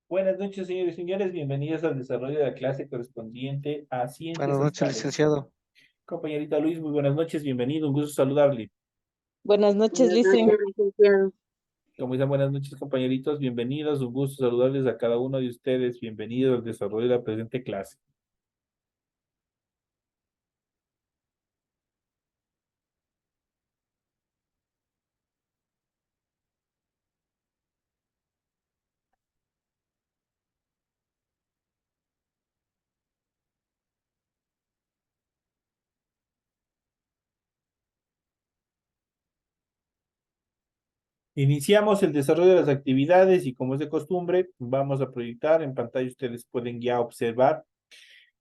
Buenas noches, señores y señores. Bienvenidos al desarrollo de la clase correspondiente a Buenas Ciencias noches, Sociales. licenciado. Compañerita Luis, muy buenas noches. Bienvenido. Un gusto saludarle. Buenas noches, Buenas Licen. noches, licenciado. Como dicen, buenas noches, compañeritos. Bienvenidos. Un gusto saludarles a cada uno de ustedes. Bienvenidos al desarrollo de la presente clase. Iniciamos el desarrollo de las actividades y como es de costumbre, vamos a proyectar en pantalla. Ustedes pueden ya observar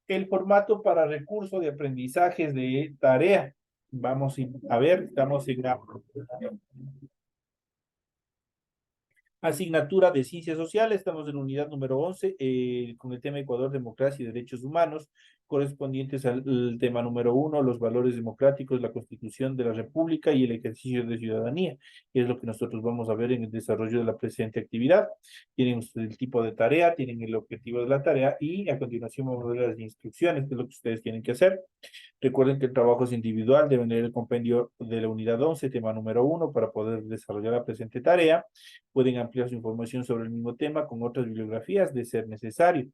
el formato para recurso de aprendizajes de tarea. Vamos a ver, estamos en la asignatura de Ciencias Sociales, estamos en la unidad número 11 con el tema Ecuador, Democracia y Derechos Humanos, correspondientes al tema número 1, los valores democráticos, la Constitución de la República y el ejercicio de ciudadanía, que es lo que nosotros vamos a ver en el desarrollo de la presente actividad. Tienen ustedes el tipo de tarea, tienen el objetivo de la tarea y a continuación vamos a ver las instrucciones, que es lo que ustedes tienen que hacer. Recuerden que el trabajo es individual, deben leer el compendio de la unidad 11, tema número 1, para poder desarrollar la presente tarea. Pueden ampliar su información sobre el mismo tema con otras bibliografías de ser necesario.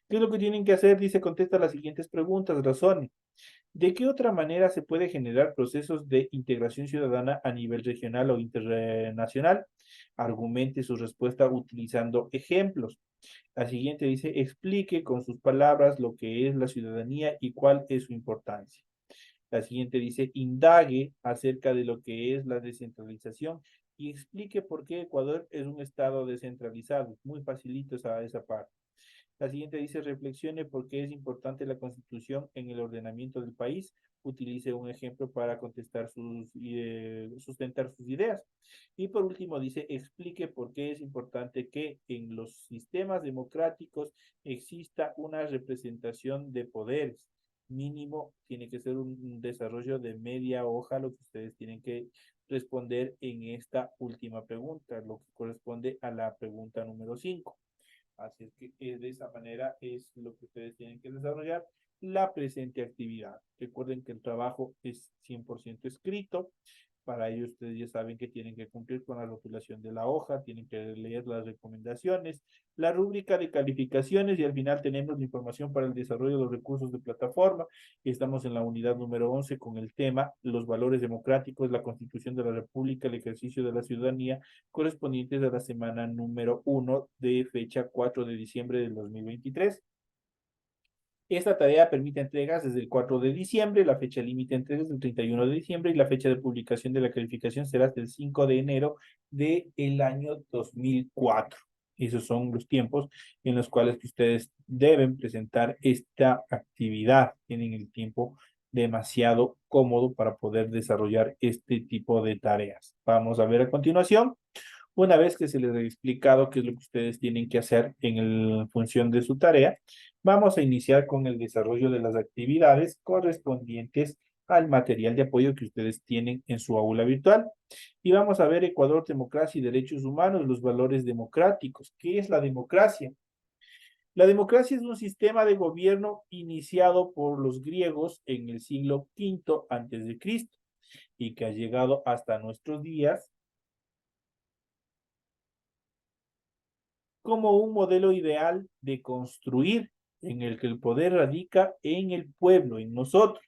¿Qué es lo que tienen que hacer? Dice, contesta las siguientes preguntas, razones. ¿De qué otra manera se puede generar procesos de integración ciudadana a nivel regional o internacional? Argumente su respuesta utilizando ejemplos. La siguiente dice, explique con sus palabras lo que es la ciudadanía y cuál es su importancia. La siguiente dice, indague acerca de lo que es la descentralización y explique por qué Ecuador es un estado descentralizado. Muy facilito esa parte. La siguiente dice, reflexione por qué es importante la Constitución en el ordenamiento del país. Utilice un ejemplo para sustentar sus ideas. Y por último dice, explique por qué es importante que en los sistemas democráticos exista una representación de poderes. Mínimo tiene que ser un desarrollo de media hoja lo que ustedes tienen que responder en esta última pregunta, lo que corresponde a la pregunta número 5. Así es que de esa manera es lo que ustedes tienen que desarrollar la presente actividad. Recuerden que el trabajo es 100% escrito. Para ello ustedes ya saben que tienen que cumplir con la rotulación de la hoja, tienen que leer las recomendaciones, la rúbrica de calificaciones y al final tenemos la información para el desarrollo de los recursos de plataforma. Estamos en la unidad número 11 con el tema los valores democráticos, la Constitución de la República, el ejercicio de la ciudadanía, correspondientes a la semana número 1 de fecha 4 de diciembre del 2023. Esta tarea permite entregas desde el 4 de diciembre, la fecha límite de entregas del 31 de diciembre y la fecha de publicación de la calificación será hasta el 5 de enero del año 2004. Esos son los tiempos en los cuales ustedes deben presentar esta actividad. Tienen el tiempo demasiado cómodo para poder desarrollar este tipo de tareas. Vamos a ver a continuación. Una vez que se les ha explicado qué es lo que ustedes tienen que hacer en función de su tarea, vamos a iniciar con el desarrollo de las actividades correspondientes al material de apoyo que ustedes tienen en su aula virtual. Y vamos a ver Ecuador, democracia y derechos humanos, los valores democráticos. ¿Qué es la democracia? La democracia es un sistema de gobierno iniciado por los griegos en el siglo V antes de Cristo y que ha llegado hasta nuestros días como un modelo ideal de construir en el que el poder radica en el pueblo, en nosotros.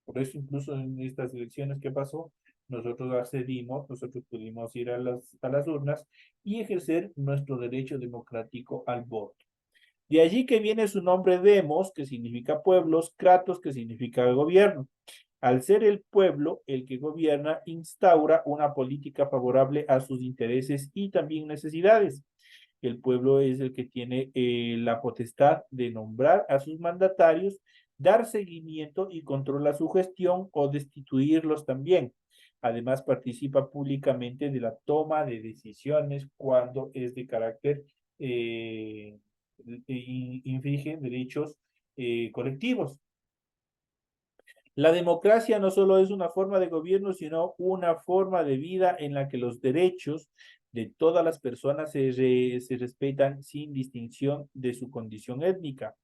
Por eso incluso en estas elecciones que pasó, nosotros accedimos, nosotros pudimos ir a las urnas y ejercer nuestro derecho democrático al voto. De allí que viene su nombre demos, que significa pueblos, kratos, que significa gobierno. Al ser el pueblo el que gobierna, instaura una política favorable a sus intereses y también necesidades. El pueblo es el que tiene la potestad de nombrar a sus mandatarios, dar seguimiento y controla su gestión o destituirlos también. Además, participa públicamente de la toma de decisiones cuando es de carácter, infringe derechos colectivos. La democracia no solo es una forma de gobierno, sino una forma de vida en la que los derechos de todas las personas se respetan sin distinción de su condición étnica,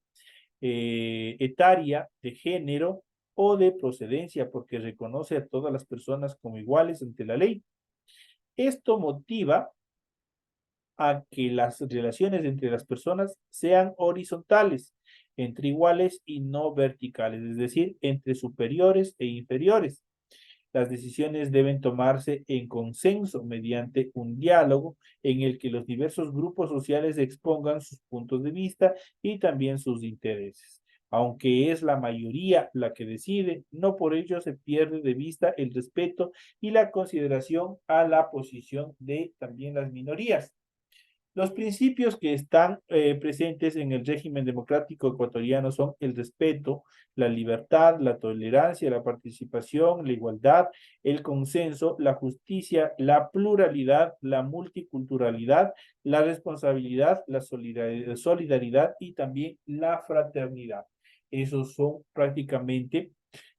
etaria, de género o de procedencia, porque reconoce a todas las personas como iguales ante la ley. Esto motiva a que las relaciones entre las personas sean horizontales, entre iguales y no verticales, es decir, entre superiores e inferiores. Las decisiones deben tomarse en consenso mediante un diálogo en el que los diversos grupos sociales expongan sus puntos de vista y también sus intereses. Aunque es la mayoría la que decide, no por ello se pierde de vista el respeto y la consideración a la posición de también las minorías. Los principios que están presentes en el régimen democrático ecuatoriano son el respeto, la libertad, la tolerancia, la participación, la igualdad, el consenso, la justicia, la pluralidad, la multiculturalidad, la responsabilidad, la solidaridad y también la fraternidad. Esos son prácticamente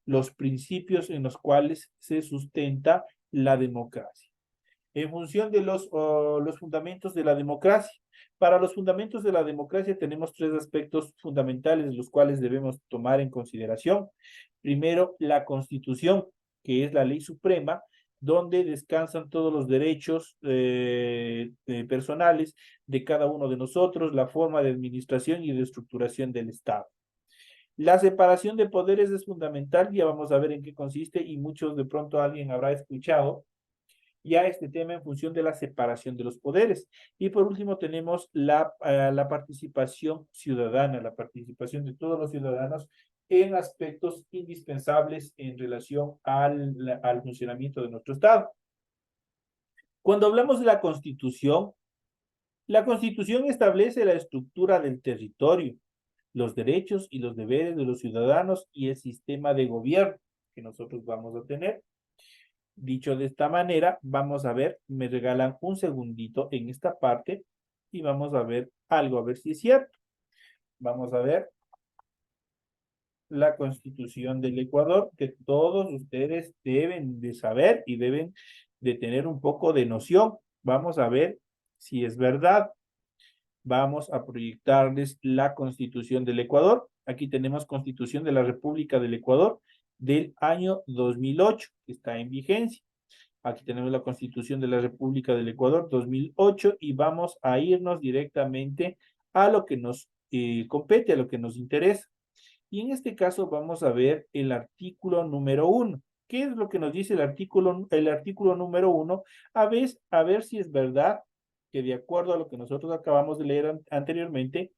los principios en los cuales se sustenta la democracia en función de los fundamentos de la democracia. Para los fundamentos de la democracia tenemos tres aspectos fundamentales, los cuales debemos tomar en consideración. Primero, la Constitución, que es la ley suprema, donde descansan todos los derechos personales de cada uno de nosotros, la forma de administración y de estructuración del Estado. La separación de poderes es fundamental, ya vamos a ver en qué consiste y muchos de pronto alguien habrá escuchado ya este tema en función de la separación de los poderes. Y por último tenemos la participación ciudadana, la participación de todos los ciudadanos en aspectos indispensables en relación al funcionamiento de nuestro Estado. Cuando hablamos de la Constitución establece la estructura del territorio, los derechos y los deberes de los ciudadanos y el sistema de gobierno que nosotros vamos a tener. Dicho de esta manera, vamos a ver, me regalan un segundito en esta parte y vamos a ver algo, a ver si es cierto. Vamos a ver la Constitución del Ecuador, que todos ustedes deben de saber y deben de tener un poco de noción. Vamos a ver si es verdad. Vamos a proyectarles la Constitución del Ecuador. Aquí tenemos Constitución de la República del Ecuador del año 2008, que está en vigencia. Aquí tenemos la Constitución de la República del Ecuador 2008 y vamos a irnos directamente a lo que nos compete, a lo que nos interesa. Y en este caso vamos a ver el artículo número 1. ¿Qué es lo que nos dice el artículo número 1? A ver si es verdad que de acuerdo a lo que nosotros acabamos de leer anteriormente,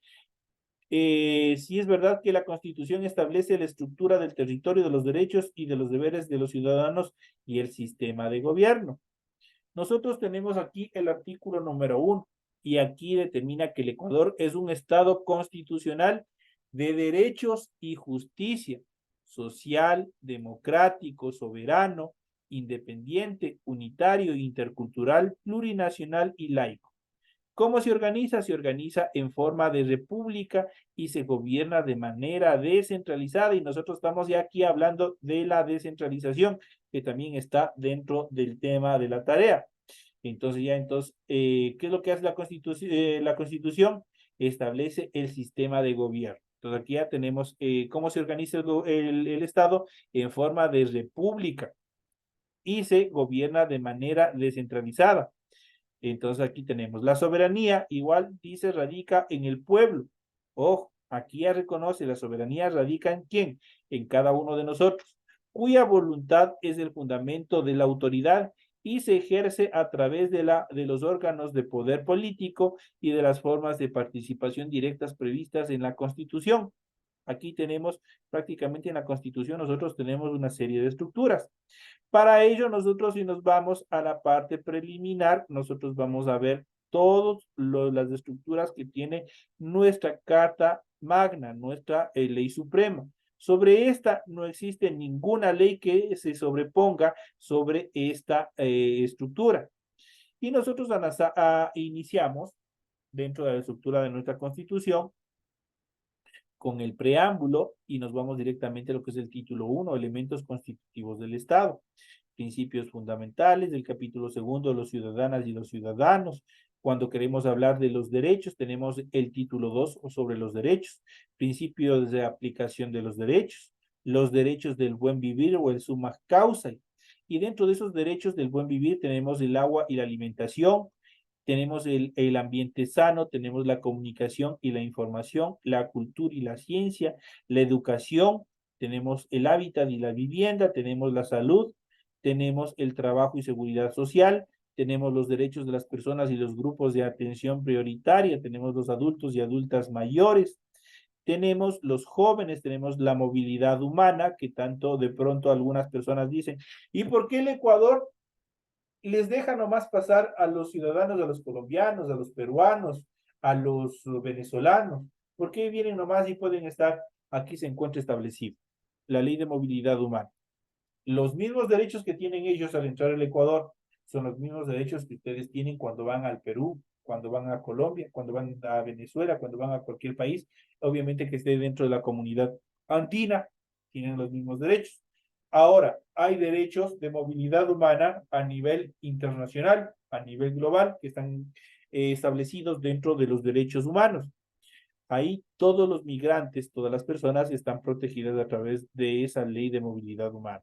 si es verdad que la Constitución establece la estructura del territorio, de los derechos y de los deberes de los ciudadanos y el sistema de gobierno. Nosotros tenemos aquí el artículo número 1 y aquí determina que el Ecuador es un Estado constitucional de derechos y justicia, social, democrático, soberano, independiente, unitario, intercultural, plurinacional y laico. ¿Cómo se organiza? Se organiza en forma de república y se gobierna de manera descentralizada y nosotros estamos ya aquí hablando de la descentralización que también está dentro del tema de la tarea. ¿Qué es lo que hace la Constitución? Establece el sistema de gobierno. Entonces, aquí ya tenemos cómo se organiza el Estado en forma de república y se gobierna de manera descentralizada. Entonces aquí tenemos la soberanía, igual dice, radica en el pueblo. Ojo, aquí ya reconoce la soberanía radica en quién, en cada uno de nosotros, cuya voluntad es el fundamento de la autoridad y se ejerce a través de los órganos de poder político y de las formas de participación directas previstas en la Constitución. Aquí tenemos prácticamente en la Constitución, nosotros tenemos una serie de estructuras. Para ello, nosotros si nos vamos a la parte preliminar, nosotros vamos a ver todas las estructuras que tiene nuestra Carta Magna, nuestra Ley Suprema. Sobre esta no existe ninguna ley que se sobreponga sobre esta estructura. Y nosotros iniciamos dentro de la estructura de nuestra Constitución con el preámbulo y nos vamos directamente a lo que es el título 1, elementos constitutivos del Estado. Principios fundamentales del capítulo 2, los ciudadanas y los ciudadanos. Cuando queremos hablar de los derechos, tenemos el título 2 sobre los derechos, principios de aplicación de los derechos del buen vivir o el summa causa. Y dentro de esos derechos del buen vivir tenemos el agua y la alimentación, tenemos el ambiente sano, tenemos la comunicación y la información, la cultura y la ciencia, la educación, tenemos el hábitat y la vivienda, tenemos la salud, tenemos el trabajo y seguridad social, tenemos los derechos de las personas y los grupos de atención prioritaria, tenemos los adultos y adultas mayores, tenemos los jóvenes, tenemos la movilidad humana, que tanto de pronto algunas personas dicen, ¿y por qué el Ecuador les deja nomás pasar a los ciudadanos, a los colombianos, a los peruanos, a los venezolanos? ¿Por qué vienen nomás y pueden estar? Aquí se encuentra establecido la ley de movilidad humana. Los mismos derechos que tienen ellos al entrar al Ecuador son los mismos derechos que ustedes tienen cuando van al Perú, cuando van a Colombia, cuando van a Venezuela, cuando van a cualquier país, obviamente que esté dentro de la comunidad andina, tienen los mismos derechos. Ahora, hay derechos de movilidad humana a nivel internacional, a nivel global, que están establecidos dentro de los derechos humanos. Ahí todos los migrantes, todas las personas están protegidas a través de esa ley de movilidad humana.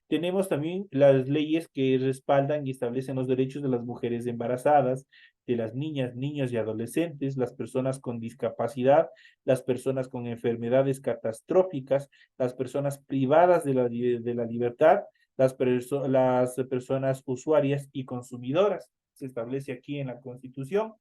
Tenemos también las leyes que respaldan y establecen los derechos de las mujeres embarazadas, de las niñas, niños y adolescentes, las personas con discapacidad, las personas con enfermedades catastróficas, las personas privadas de la libertad, las personas usuarias y consumidoras. Se establece aquí en la Constitución.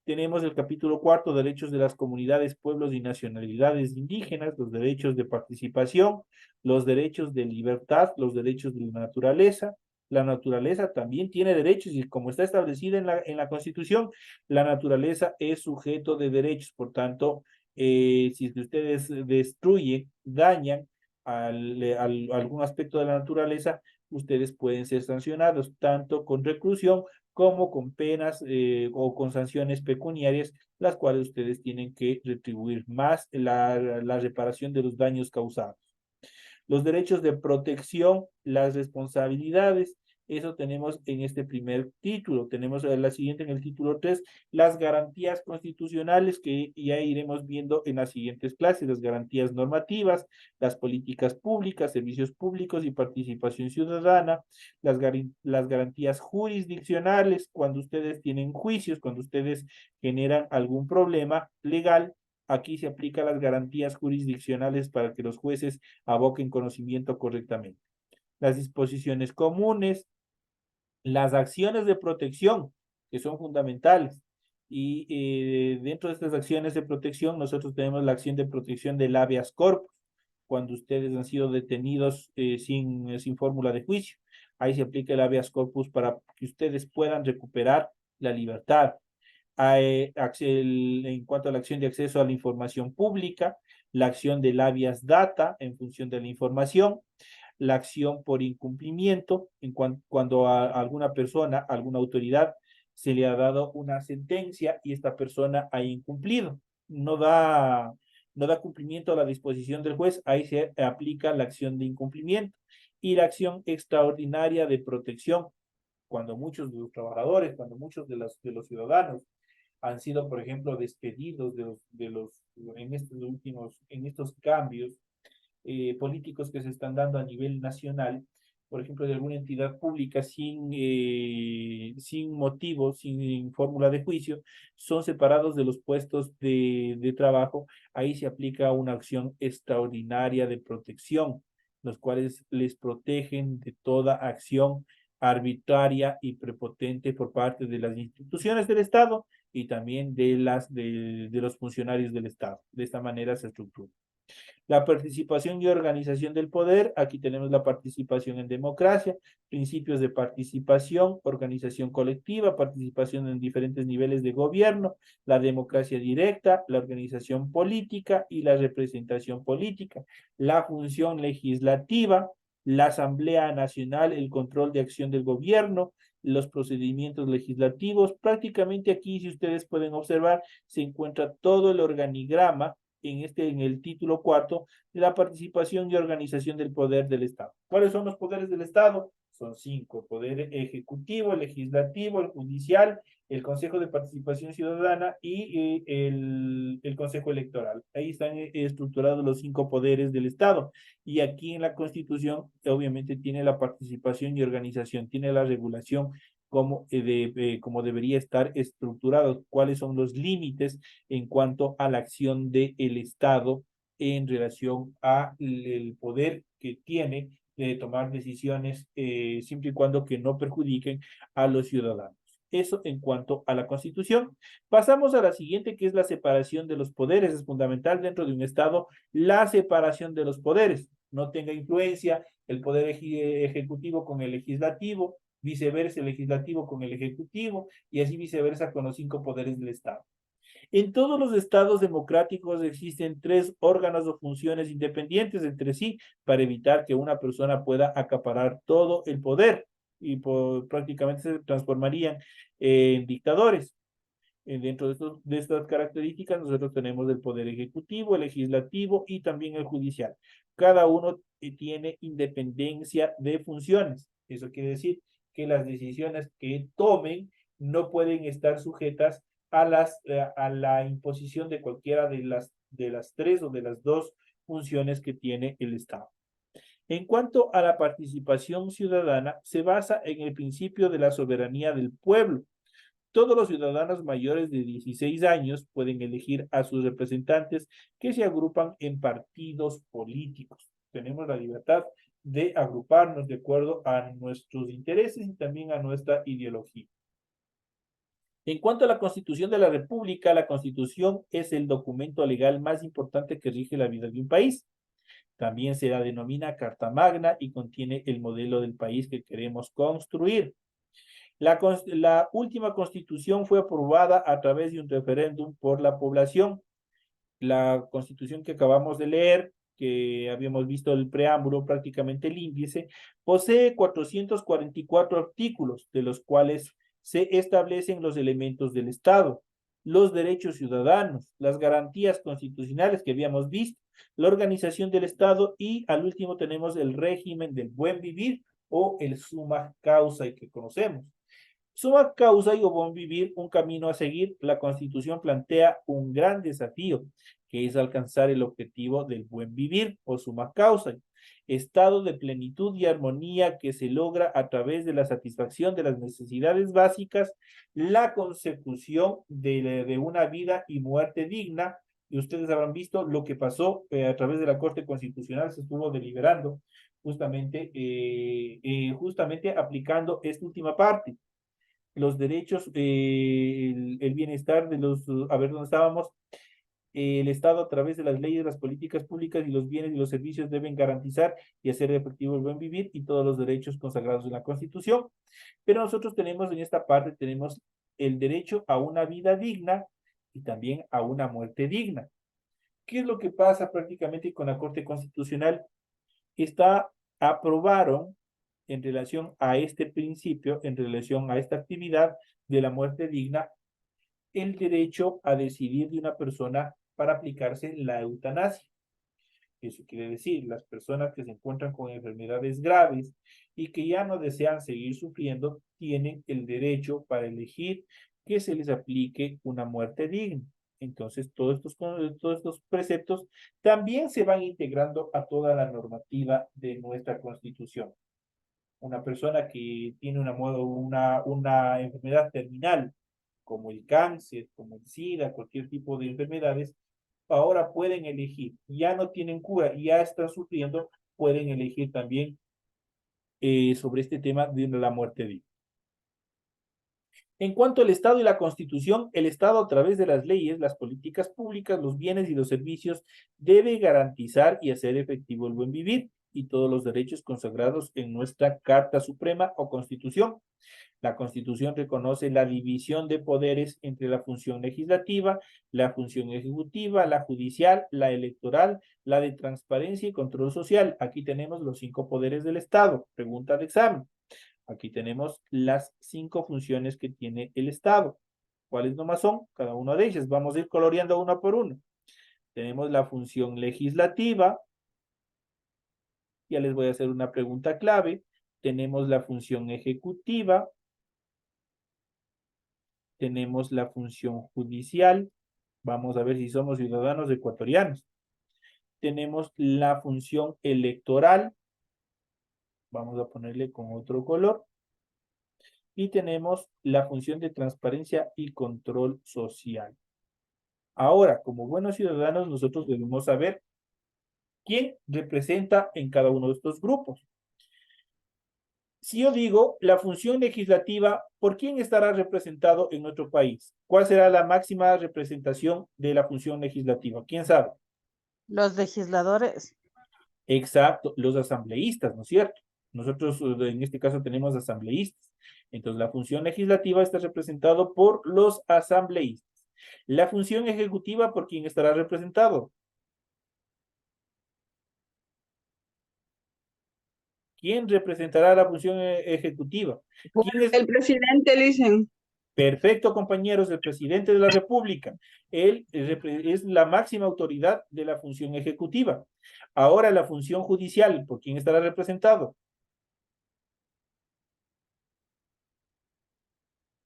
Tenemos el capítulo 4, derechos de las comunidades, pueblos y nacionalidades indígenas, los derechos de participación, los derechos de libertad, los derechos de la naturaleza. La naturaleza también tiene derechos y como está establecida en la Constitución, la naturaleza es sujeto de derechos. Por tanto, si ustedes destruyen, dañan algún aspecto de la naturaleza, ustedes pueden ser sancionados tanto con reclusión como con penas o con sanciones pecuniarias, las cuales ustedes tienen que retribuir más la reparación de los daños causados. Los derechos de protección, las responsabilidades, eso tenemos en este primer título. Tenemos la siguiente en el título 3, las garantías constitucionales que ya iremos viendo en las siguientes clases, las garantías normativas, las políticas públicas, servicios públicos y participación ciudadana, las garantías jurisdiccionales, cuando ustedes tienen juicios, cuando ustedes generan algún problema legal, aquí se aplican las garantías jurisdiccionales para que los jueces aboquen conocimiento correctamente. Las disposiciones comunes, las acciones de protección, que son fundamentales. Y dentro de estas acciones de protección, nosotros tenemos la acción de protección del habeas corpus, cuando ustedes han sido detenidos sin fórmula de juicio. Ahí se aplica el habeas corpus para que ustedes puedan recuperar la libertad. En cuanto a la acción de acceso a la información pública, la acción del habeas data en función de la información, la acción por incumplimiento, cuando a alguna persona, a alguna autoridad, se le ha dado una sentencia y esta persona ha incumplido, no da cumplimiento a la disposición del juez, ahí se aplica la acción de incumplimiento. Y la acción extraordinaria de protección, cuando muchos de los trabajadores, cuando muchos de los ciudadanos han sido, por ejemplo, despedidos en estos cambios políticos que se están dando a nivel nacional, por ejemplo, de alguna entidad pública sin motivo, sin fórmula de juicio, son separados de los puestos de trabajo, ahí se aplica una acción extraordinaria de protección, los cuales les protegen de toda acción arbitraria y prepotente por parte de las instituciones del Estado y también de los funcionarios del Estado. De esta manera se estructura. La participación y organización del poder, aquí tenemos la participación en democracia, principios de participación, organización colectiva, participación en diferentes niveles de gobierno, la democracia directa, la organización política y la representación política, la función legislativa, la Asamblea Nacional, el control de acción del gobierno, los procedimientos legislativos. Prácticamente aquí, si ustedes pueden observar, se encuentra todo el organigrama en el título cuarto de la participación y organización del poder del Estado. ¿Cuáles son los poderes del Estado? Son cinco: el poder ejecutivo, el legislativo, el judicial, el Consejo de Participación Ciudadana y el Consejo Electoral. Ahí están estructurados los cinco poderes del Estado. Y aquí en la Constitución, obviamente, tiene la participación y organización, tiene la regulación como debería estar estructurado, cuáles son los límites en cuanto a la acción del Estado en relación a el poder que tiene de tomar decisiones siempre y cuando que no perjudiquen a los ciudadanos. Eso en cuanto a la Constitución. Pasamos a la siguiente, que es la separación de los poderes. Es fundamental dentro de un Estado la separación de los poderes. No tenga influencia el poder ejecutivo con el legislativo, viceversa el legislativo con el ejecutivo y así viceversa con los cinco poderes del Estado. En todos los estados democráticos existen tres órganos o funciones independientes entre sí para evitar que una persona pueda acaparar todo el poder y prácticamente se transformarían en dictadores. Dentro de estas características, nosotros tenemos el poder ejecutivo, el legislativo y también el judicial. Cada uno tiene independencia de funciones. Eso quiere decir que las decisiones que tomen no pueden estar sujetas a la imposición de cualquiera de las tres o de las dos funciones que tiene el Estado. En cuanto a la participación ciudadana, se basa en el principio de la soberanía del pueblo. Todos los ciudadanos mayores de 16 años pueden elegir a sus representantes que se agrupan en partidos políticos. Tenemos la libertad de agruparnos de acuerdo a nuestros intereses y también a nuestra ideología. En cuanto a la Constitución de la República, la Constitución es el documento legal más importante que rige la vida de un país. También se la denomina Carta Magna y contiene el modelo del país que queremos construir. La última constitución fue aprobada a través de un referéndum por la población. La constitución que acabamos de leer, que habíamos visto el preámbulo, prácticamente el índice, posee 444 artículos, de los cuales se establecen los elementos del Estado, los derechos ciudadanos, las garantías constitucionales que habíamos visto, la organización del Estado y al último tenemos el régimen del buen vivir o el summa causa y que conocemos. Suma causa y o buen vivir, un camino a seguir, la Constitución plantea un gran desafío, que es alcanzar el objetivo del buen vivir o suma causa, estado de plenitud y armonía que se logra a través de la satisfacción de las necesidades básicas, la consecución de una vida y muerte digna, y ustedes habrán visto lo que pasó a través de la Corte Constitucional, se estuvo deliberando justamente aplicando esta última parte los derechos, el bienestar de los, a ver dónde estábamos, el Estado a través de las leyes, las políticas públicas y los bienes y los servicios deben garantizar y hacer efectivo el buen vivir y todos los derechos consagrados en la Constitución. Pero nosotros tenemos en esta parte, tenemos el derecho a una vida digna y también a una muerte digna. ¿Qué es lo que pasa prácticamente con la Corte Constitucional? Aprobaron en relación a este principio, en relación a esta actividad de la muerte digna, el derecho a decidir de una persona para aplicarse la eutanasia. Eso quiere decir, las personas que se encuentran con enfermedades graves y que ya no desean seguir sufriendo, tienen el derecho para elegir que se les aplique una muerte digna. Entonces, todos estos preceptos también se van integrando a toda la normativa de nuestra Constitución. Una persona que tiene una enfermedad terminal, como el cáncer, como el SIDA, cualquier tipo de enfermedades, ahora pueden elegir, ya no tienen cura, ya están sufriendo, pueden elegir también sobre este tema de la muerte digna. En cuanto al Estado y la Constitución, el Estado a través de las leyes, las políticas públicas, los bienes y los servicios debe garantizar y hacer efectivo el buen vivir y todos los derechos consagrados en nuestra Carta Suprema o Constitución. La Constitución reconoce la división de poderes entre la función legislativa, la función ejecutiva, la judicial, la electoral, la de transparencia y control social. Aquí tenemos los 5 poderes del Estado. Pregunta de examen. Aquí tenemos las 5 funciones que tiene el Estado. ¿Cuáles nomás son? Cada una de ellas. Vamos a ir coloreando una por una. Tenemos la función legislativa. Ya les voy a hacer una pregunta clave. Tenemos la función ejecutiva. Tenemos la función judicial. Vamos a ver si somos ciudadanos ecuatorianos. Tenemos la función electoral. Vamos a ponerle con otro color. Y tenemos la función de transparencia y control social. Ahora, como buenos ciudadanos, nosotros debemos saber quién representa en cada uno de estos grupos. Si yo digo la función legislativa, ¿por quién estará representado en nuestro país? ¿Cuál será la máxima representación de la función legislativa? ¿Quién sabe? Los legisladores. Exacto, los asambleístas, ¿no es cierto? Nosotros en este caso tenemos asambleístas. Entonces la función legislativa está representado por los asambleístas. La función ejecutiva, ¿por quién estará representado? ¿Quién representará la función ejecutiva? ¿Quién es? El presidente, dicen. Perfecto, compañeros, el presidente de la República. Él es la máxima autoridad de la función ejecutiva. Ahora la función judicial, ¿por quién estará representado?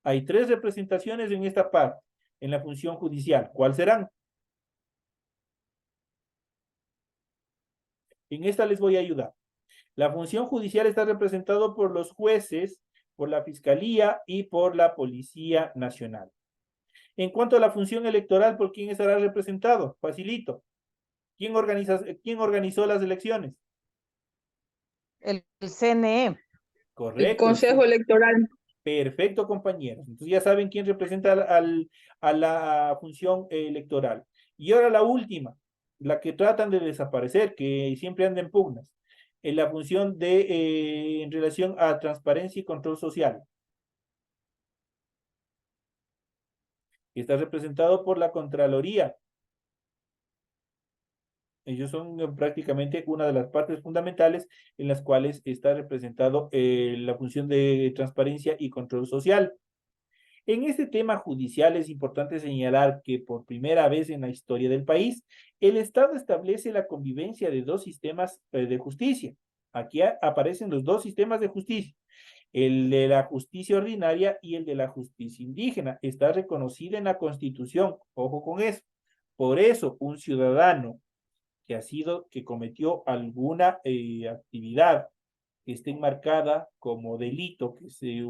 Hay 3 representaciones en esta parte, en la función judicial. ¿Cuáles serán? En esta les voy a ayudar. La función judicial está representada por los jueces, por la Fiscalía y por la Policía Nacional. En cuanto a la función electoral, ¿por quién estará representado? Facilito. ¿Quién organizó las elecciones? El CNE. El Correcto. Consejo Electoral. Perfecto, compañeros. Entonces ya saben quién representa a la función electoral. Y ahora la última, la que tratan de desaparecer, que siempre anda en pugnas, en la función en relación a transparencia y control social. Está representado por la Contraloría. Ellos son prácticamente una de las partes fundamentales en las cuales está representado la función de transparencia y control social. En este tema judicial es importante señalar que por primera vez en la historia del país, el Estado establece la convivencia de 2 sistemas de justicia. Aquí aparecen los 2 sistemas de justicia, el de la justicia ordinaria y el de la justicia indígena. Está reconocida en la Constitución, ojo con eso. Por eso, un ciudadano que cometió alguna actividad que esté enmarcada como delito, que es eh,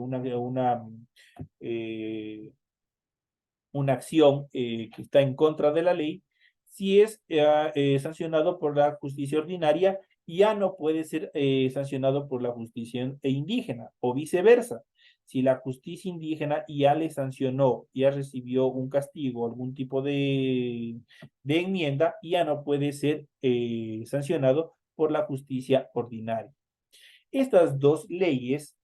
una acción que está en contra de la ley, si es sancionado por la justicia ordinaria, ya no puede ser sancionado por la justicia indígena o viceversa. Si la justicia indígena ya le sancionó, ya recibió un castigo, algún tipo de enmienda, ya no puede ser sancionado por la justicia ordinaria. Estas 2 leyes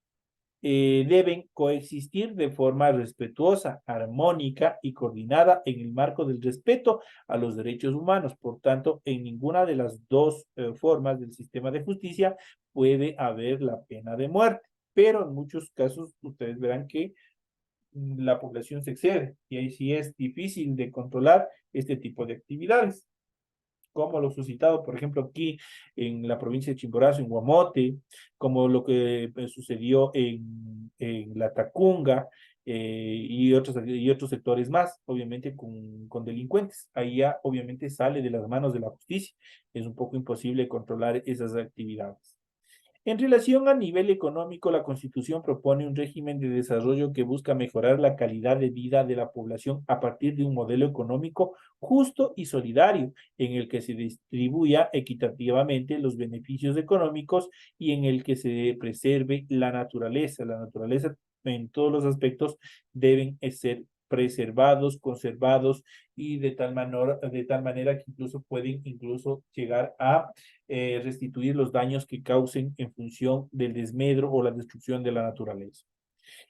deben coexistir de forma respetuosa, armónica y coordinada en el marco del respeto a los derechos humanos. Por tanto, en ninguna de las 2 formas del sistema de justicia puede haber la pena de muerte, pero en muchos casos ustedes verán que la población se excede y ahí sí es difícil de controlar este tipo de actividades como lo suscitado, por ejemplo, aquí en la provincia de Chimborazo, en Guamote, como lo que sucedió en La Tacunga y otros sectores más, obviamente con delincuentes. Ahí ya obviamente sale de las manos de la justicia. Es un poco imposible controlar esas actividades. En relación a nivel económico, la Constitución propone un régimen de desarrollo que busca mejorar la calidad de vida de la población a partir de un modelo económico justo y solidario, en el que se distribuya equitativamente los beneficios económicos y en el que se preserve la naturaleza. La naturaleza en todos los aspectos deben ser preservados, conservados y de tal manera que incluso pueden llegar a restituir los daños que causen en función del desmedro o la destrucción de la naturaleza.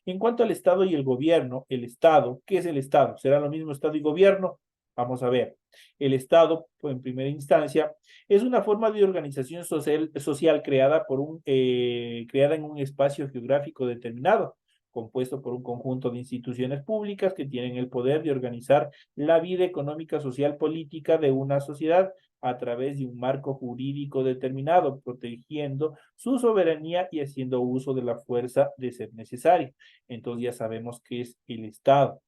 En cuanto al Estado y el gobierno, el Estado, ¿qué es el Estado? ¿Será lo mismo Estado y gobierno? Vamos a ver. El Estado, pues, en primera instancia, es una forma de organización social creada, creada en un espacio geográfico determinado, compuesto por un conjunto de instituciones públicas que tienen el poder de organizar la vida económica, social, política de una sociedad a través de un marco jurídico determinado, protegiendo su soberanía y haciendo uso de la fuerza de ser necesario. Entonces ya sabemos qué es el Estado.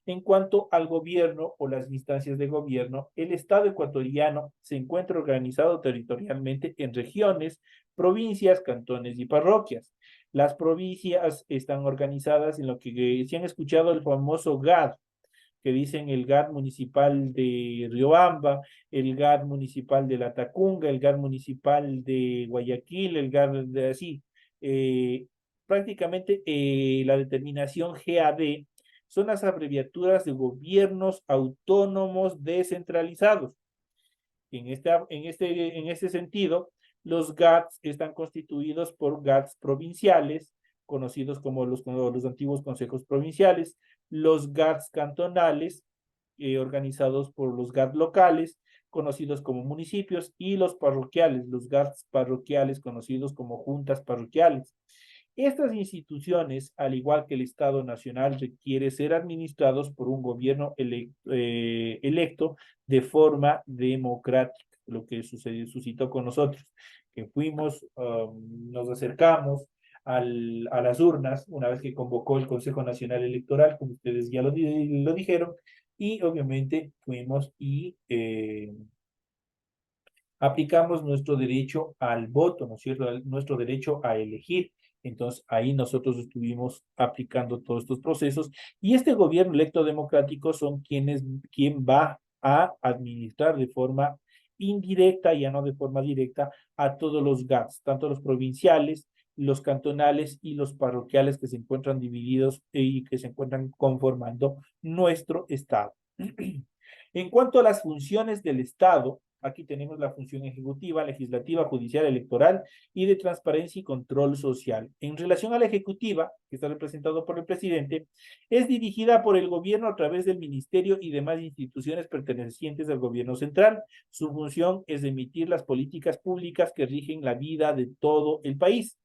En cuanto al gobierno o las instancias de gobierno, el Estado ecuatoriano se encuentra organizado territorialmente en regiones, provincias, cantones y parroquias. Las provincias están organizadas en lo que si han escuchado el famoso GAD, que dicen el GAD municipal de Riobamba, el GAD municipal de La Tacunga, el GAD municipal de Guayaquil, el GAD de así. Eh, prácticamente la determinación GAD son las abreviaturas de gobiernos autónomos descentralizados. En este sentido, los GADs están constituidos por GADs provinciales, conocidos como los antiguos consejos provinciales, los GADs cantonales, organizados por los GAD locales, conocidos como municipios, y los parroquiales, los GADs parroquiales, conocidos como juntas parroquiales. Estas instituciones, al igual que el Estado Nacional, requiere ser administrados por un gobierno electo de forma democrática, lo que suscitó con nosotros, que fuimos, nos acercamos a las urnas una vez que convocó el Consejo Nacional Electoral, como ustedes ya lo dijeron, y obviamente fuimos y aplicamos nuestro derecho al voto, ¿no es cierto? Nuestro derecho a elegir. Entonces, ahí nosotros estuvimos aplicando todos estos procesos y este gobierno electo democrático son quien va a administrar de forma indirecta, ya no de forma directa, a todos los GATS, tanto los provinciales, los cantonales y los parroquiales que se encuentran divididos y que se encuentran conformando nuestro Estado. En cuanto a las funciones del Estado, aquí tenemos la función ejecutiva, legislativa, judicial, electoral y de transparencia y control social. En relación a la ejecutiva, que está representado por el presidente, es dirigida por el gobierno a través del ministerio y demás instituciones pertenecientes al gobierno central. Su función es emitir las políticas públicas que rigen la vida de todo el país.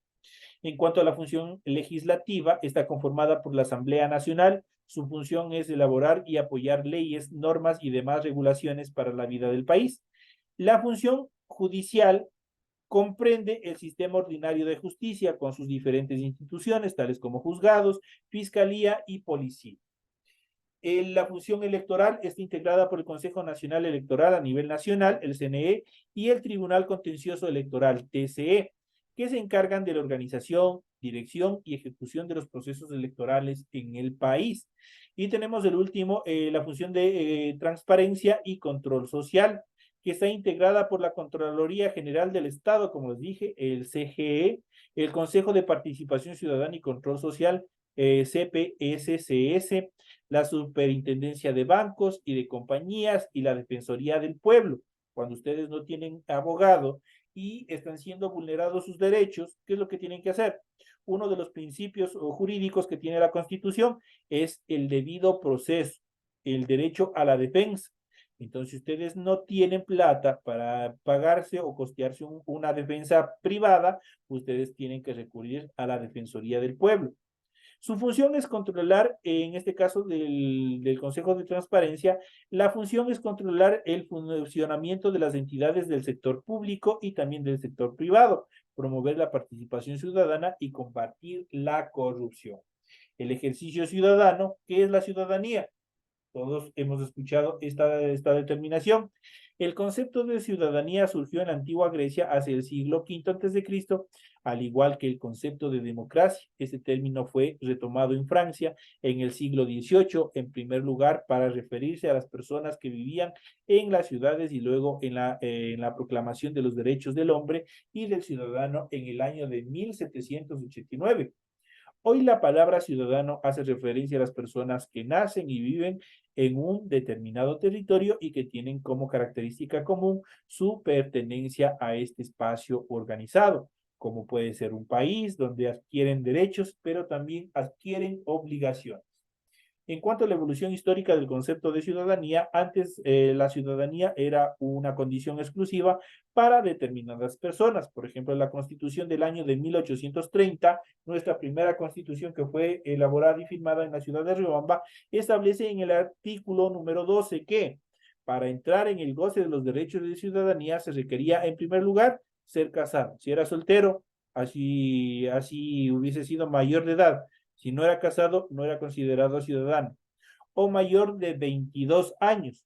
En cuanto a la función legislativa, está conformada por la Asamblea Nacional. Su función es elaborar y apoyar leyes, normas y demás regulaciones para la vida del país. La función judicial comprende el sistema ordinario de justicia con sus diferentes instituciones, tales como juzgados, fiscalía y policía. La función electoral está integrada por el Consejo Nacional Electoral a nivel nacional, el CNE, y el Tribunal Contencioso Electoral, TCE, que se encargan de la organización, dirección y ejecución de los procesos electorales en el país. Y tenemos el último, la función de transparencia y control social, que está integrada por la Contraloría General del Estado, como les dije, el CGE, el Consejo de Participación Ciudadana y Control Social, CPSCS, la Superintendencia de Bancos y de Compañías y la Defensoría del Pueblo. Cuando ustedes no tienen abogado y están siendo vulnerados sus derechos, ¿qué es lo que tienen que hacer? Uno de los principios jurídicos que tiene la Constitución es el debido proceso, el derecho a la defensa. Entonces, si ustedes no tienen plata para pagarse o costearse una defensa privada, ustedes tienen que recurrir a la Defensoría del Pueblo. Su función es controlar, en este caso del Consejo de Transparencia, la función es controlar el funcionamiento de las entidades del sector público y también del sector privado, promover la participación ciudadana y combatir la corrupción. El ejercicio ciudadano, ¿qué es la ciudadanía? Todos hemos escuchado esta determinación. El concepto de ciudadanía surgió en la antigua Grecia hacia el siglo V a.C., al igual que el concepto de democracia. Este término fue retomado en Francia en el siglo XVIII, en primer lugar para referirse a las personas que vivían en las ciudades y luego en la proclamación de los derechos del hombre y del ciudadano en el año de 1789. Hoy la palabra ciudadano hace referencia a las personas que nacen y viven en un determinado territorio y que tienen como característica común su pertenencia a este espacio organizado, como puede ser un país donde adquieren derechos, pero también adquieren obligaciones. En cuanto a la evolución histórica del concepto de ciudadanía, antes la ciudadanía era una condición exclusiva para determinadas personas. Por ejemplo, la Constitución del año de 1830, nuestra primera constitución que fue elaborada y firmada en la ciudad de Riobamba, establece en el artículo número 12 que para entrar en el goce de los derechos de ciudadanía se requería, en primer lugar, ser casado. Si era soltero, así hubiese sido mayor de edad. Si no era casado, no era considerado ciudadano. O mayor de 22 años.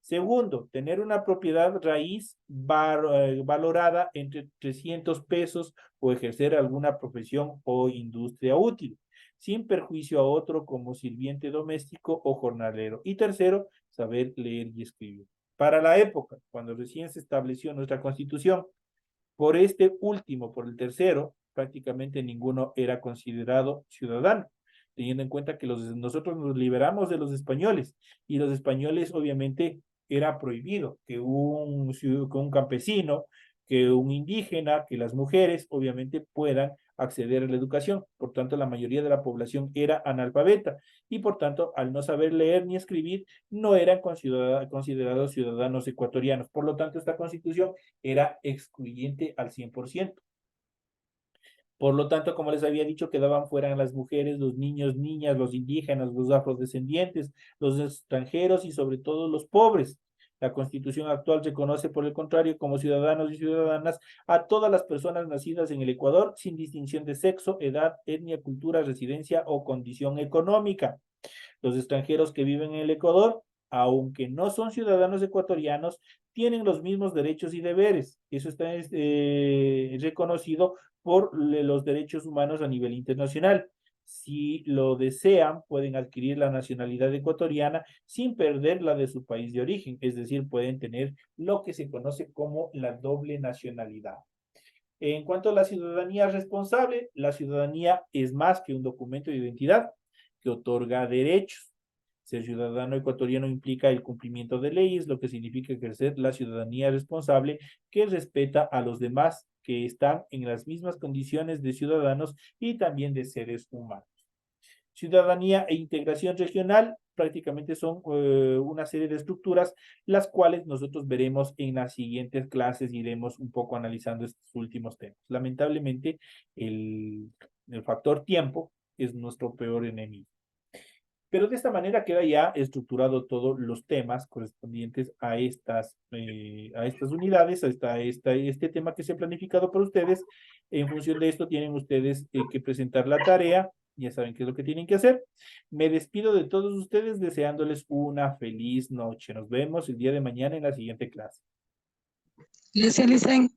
Segundo, tener una propiedad raíz valorada entre 300 pesos o ejercer alguna profesión o industria útil, sin perjuicio a otro como sirviente doméstico o jornalero. Y tercero, saber leer y escribir. Para la época, cuando recién se estableció nuestra Constitución, por este último, por el tercero, prácticamente ninguno era considerado ciudadano, teniendo en cuenta que nosotros nos liberamos de los españoles y los españoles obviamente era prohibido que un campesino, que un indígena, que las mujeres obviamente puedan acceder a la educación. Por tanto, la mayoría de la población era analfabeta y por tanto, al no saber leer ni escribir, no eran considerados ciudadanos ecuatorianos. Por lo tanto, esta constitución era excluyente al 100%. Por lo tanto, como les había dicho, quedaban fuera las mujeres, los niños, niñas, los indígenas, los afrodescendientes, los extranjeros y sobre todo los pobres. La Constitución actual reconoce, por el contrario, como ciudadanos y ciudadanas a todas las personas nacidas en el Ecuador sin distinción de sexo, edad, etnia, cultura, residencia o condición económica. Los extranjeros que viven en el Ecuador, aunque no son ciudadanos ecuatorianos, tienen los mismos derechos y deberes. Eso está reconocido por los derechos humanos a nivel internacional. Si lo desean, pueden adquirir la nacionalidad ecuatoriana sin perder la de su país de origen, es decir, pueden tener lo que se conoce como la doble nacionalidad. En cuanto a la ciudadanía responsable, la ciudadanía es más que un documento de identidad que otorga derechos. Ser ciudadano ecuatoriano implica el cumplimiento de leyes, lo que significa ejercer la ciudadanía responsable que respeta a los demás que están en las mismas condiciones de ciudadanos y también de seres humanos. Ciudadanía e integración regional prácticamente son una serie de estructuras, las cuales nosotros veremos en las siguientes clases, iremos un poco analizando estos últimos temas. Lamentablemente, el factor tiempo es nuestro peor enemigo. Pero de esta manera queda ya estructurado todos los temas correspondientes a estas unidades, a este tema que se ha planificado por ustedes. En función de esto tienen ustedes que presentar la tarea, ya saben qué es lo que tienen que hacer. Me despido de todos ustedes deseándoles una feliz noche. Nos vemos el día de mañana en la siguiente clase. Gracias, Licen.